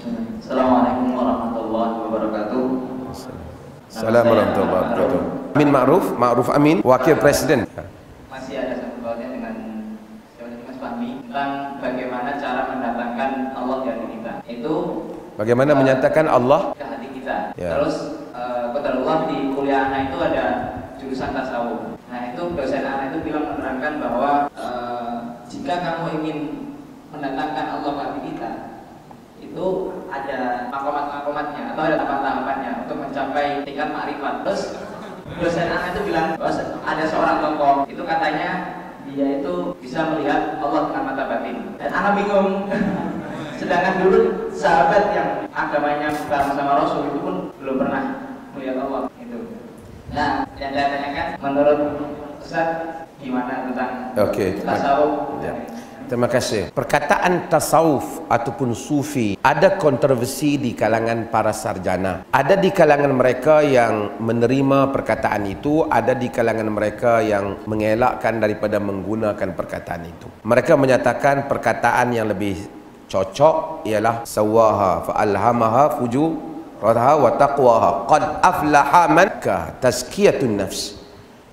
Assalamualaikum warahmatullahi wabarakatuh. Assalamualaikum warahmatullahi wabarakatuh. Amin Ma'ruf Amin, Wakil Presiden. Masih ada satu bautnya dengan Mas Fahmi tentang bagaimana cara mendatangkan Allah di hati kita. Itu bagaimana menyatakan Allah ke hati kita. Ya. Terus qadarullah di kuliah anak itu ada jurusan tasawuf. Nah itu dosen anak itu bilang menerangkan bahwa jika kamu ingin mendatangkan Allah ke hati kita, itu ada makomat-makomatnya atau ada tahapan-tahapannya untuk mencapai tingkat makrifat. Terus dosen anak itu bilang bahwa ada seorang tokoh itu katanya dia itu bisa melihat Allah dengan mata batin. Dan anak bingung. Sedangkan dulu sahabat yang agamanya sama Rasul itu pun belum pernah melihat Allah itu. Nah, yang saya tanyakan menurut Ustaz gimana tentang tasawuf? Ya. Terima kasih. Perkataan tasawuf ataupun sufi ada kontroversi di kalangan para sarjana. Ada di kalangan mereka yang menerima perkataan itu, ada di kalangan mereka yang mengelakkan daripada menggunakan perkataan itu. Mereka menyatakan perkataan yang lebih cocok ialah sawaha fa alhamaha fujuraha wa taqwaha qad aflaha man ka tazkiyatun nafs,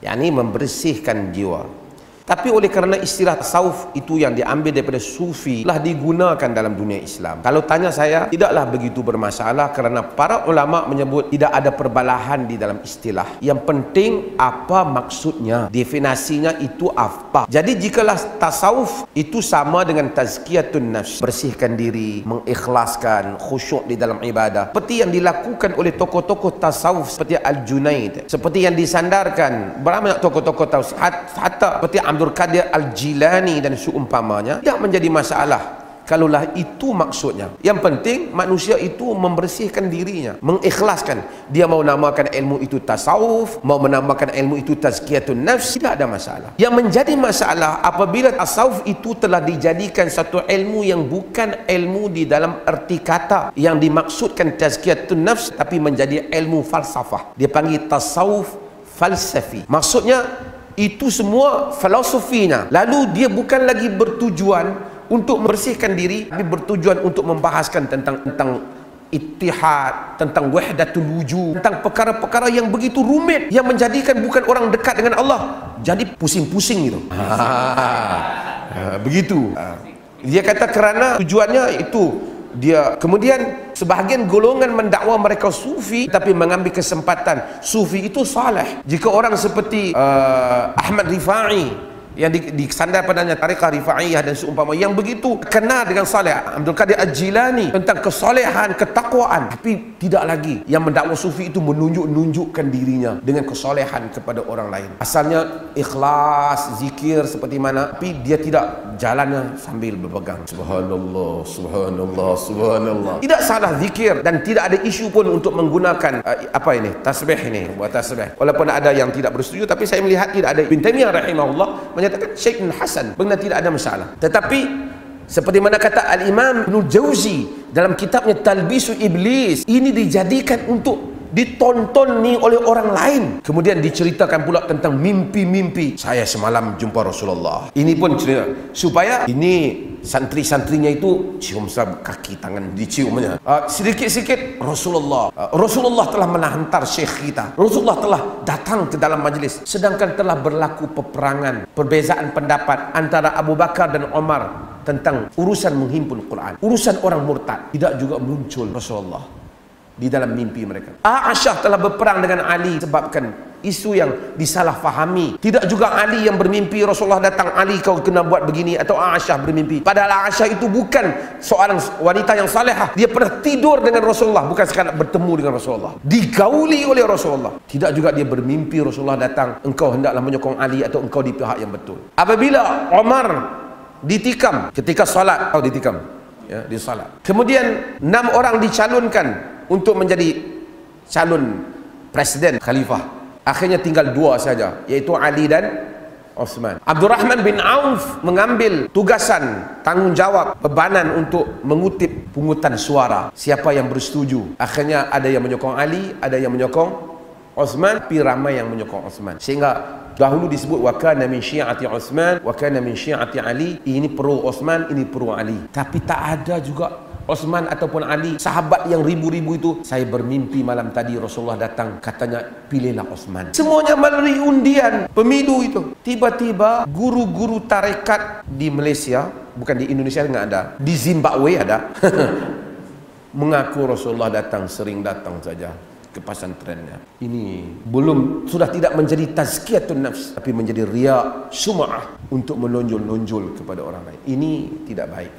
yakni membersihkan jiwa. Tapi oleh kerana istilah tasawuf itu yang diambil daripada sufi telah digunakan dalam dunia Islam. Kalau tanya saya, tidaklah begitu bermasalah kerana para ulama menyebut tidak ada perbalahan di dalam istilah. Yang penting apa maksudnya, definisinya itu apa. Jadi jikalau tasawuf itu sama dengan tazkiyatun nafs, bersihkan diri, mengikhlaskan, khusyuk di dalam ibadah, seperti yang dilakukan oleh tokoh-tokoh tasawuf seperti Al-Junaid, seperti yang disandarkan banyak tokoh-tokoh tasawuf, hatta seperti Abdul Qadir Al-Jilani dan seumpamanya, tidak menjadi masalah kalaulah itu maksudnya. Yang penting manusia itu membersihkan dirinya, mengikhlaskan. Dia mau namakan ilmu itu tasawuf, mau menamakan ilmu itu tazkiyatun nafs, tidak ada masalah. Yang menjadi masalah apabila tasawuf itu telah dijadikan satu ilmu yang bukan ilmu di dalam erti kata yang dimaksudkan tazkiyatun nafs, tapi menjadi ilmu falsafah. Dia panggil tasawuf falsafi. Maksudnya itu semua filosofinya. Lalu dia bukan lagi bertujuan untuk membersihkan diri, tapi bertujuan untuk membahaskan tentang ittihad, tentang wahdatul wujud, tentang perkara-perkara yang begitu rumit yang menjadikan bukan orang dekat dengan Allah jadi pusing-pusing gitu. Begitu. Dia kata kerana tujuannya itu dia. Kemudian sebahagian golongan mendakwa mereka sufi tapi mengambil kesempatan. Sufi itu saleh. Jika orang seperti Ahmad Rifai yang disandar padanya tariqah Rifaiyah dan seumpama yang begitu kenal dengan saleh, Abdul Qadir Al-Jilani tentang kesalehan, ketakwaan, tapi tidak lagi yang mendakwa sufi itu menunjukkan dirinya dengan kesalehan kepada orang lain. Asalnya ikhlas, zikir seperti mana, tapi dia tidak jalannya sambil berpegang subhanallah, subhanallah, subhanallah. Tidak salah zikir dan tidak ada isu pun untuk menggunakan tasbih ini, buat tasbih. Walaupun ada yang tidak bersetuju, tapi saya melihat tidak ada. Ibn Taimiyah rahimahullah menyatakan syai'un hasan, benar tidak ada masalah. Tetapi seperti mana kata Al-Imam Ibnul Jauzi dalam kitabnya Talbisu Iblis, ini dijadikan untuk ditonton ni oleh orang lain. Kemudian diceritakan pula tentang mimpi-mimpi. Saya semalam jumpa Rasulullah. Ini pun cerita supaya ini santri-santrinya itu cium kaki tangan diciumnya. Sedikit-sedikit Rasulullah telah menghantar syekh kita. Rasulullah telah datang ke dalam majlis. Sedangkan telah berlaku peperangan, perbezaan pendapat antara Abu Bakar dan Umar tentang urusan menghimpun Quran, urusan orang murtad. Tidak juga muncul Rasulullah di dalam mimpi mereka. Aisyah telah berperang dengan Ali sebabkan isu yang disalahfahami. Tidak juga Ali yang bermimpi Rasulullah datang, Ali kau kena buat begini, atau Aisyah bermimpi. Padahal Aisyah itu bukan seorang wanita yang salehah. Dia pernah tidur dengan Rasulullah, bukan sekadar bertemu dengan Rasulullah, digauli oleh Rasulullah. Tidak juga dia bermimpi Rasulullah datang, engkau hendaklah menyokong Ali atau engkau di pihak yang betul. Apabila Umar ditikam ketika salat, ditikam ya, di salat. Kemudian 6 orang dicalonkan untuk menjadi calon presiden khalifah. Akhirnya tinggal 2 saja, yaitu Ali dan Uthman. Abdurrahman bin Auf mengambil tugasan, tanggungjawab, bebanan untuk mengutip pungutan suara. Siapa yang bersetuju? Akhirnya ada yang menyokong Ali, ada yang menyokong Uthman, tapi ramai yang menyokong Uthman. Sehingga dahulu disebut wa kana min syi'ati Uthman wa kana min syi'ati Ali. Ini pro Uthman, ini pro Ali. Tapi tak ada juga Osman ataupun Ali, sahabat yang ribu-ribu itu, saya bermimpi malam tadi Rasulullah datang, katanya pilihlah Osman. Semuanya melalui undian pemilu itu. Tiba-tiba guru-guru tarekat di Malaysia, bukan di Indonesia nggak ada, di Zimbabwe ada, mengaku Rasulullah datang, sering datang saja ke pesantrennya. Ini belum, sudah tidak menjadi tazkiyatun nafs, tapi menjadi riya, sum'ah, untuk menonjol-nonjol kepada orang lain. Ini tidak baik.